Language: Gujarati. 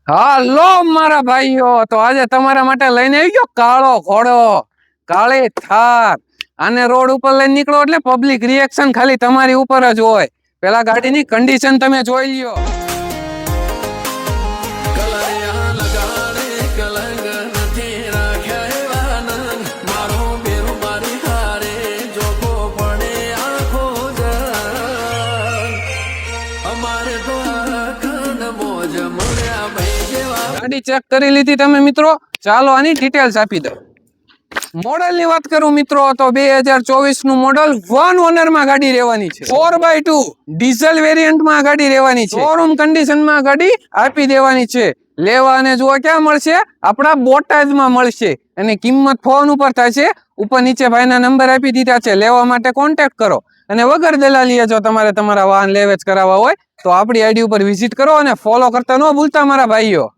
હાલો મારા ભાઈઓ, તો આજે તમારા માટે લઈને આવી ગયો કાળો ઘોડો, કાળી થાર. આને રોડ ઉપર લઈને નીકળો એટલે પબ્લિક રિએક્શન ખાલી તમારી ઉપર જ હોય. પેલા ગાડીની કન્ડિશન તમે જોઈ લ્યો. ગાડી ચેક કરી લીધી તમે મિત્રો, ચાલો આની ડિટેલ્સ આપી દો. મોડલ ની વાત કરું મિત્રો તો 2024 નું મોડલ 1 ઓનર માં ગાડી રહેવાની છે. 4x2 ડીઝલ વેરિયન્ટ માં ગાડી રહેવાની છે. શોરૂમ કન્ડિશન માં ગાડી આપી દેવાની છે. લેવા અને જોવા ક્યાં મળશે? આપણા બોટાદ માં મળશે. અને કિંમત ફોન ઉપર થાય છે. ઉપર નીચે ભાઈના નંબર આપી દીધા છે. લેવા માટે કોન્ટેક્ટ કરો. અને વગર દલાલીએ જો તમારે તમારા વાહન લેવેચ કરાવવા હોય તો આપણી આઈડી ઉપર વિઝિટ કરો અને ફોલો કરતા ન ભૂલતા મારા ભાઈઓ.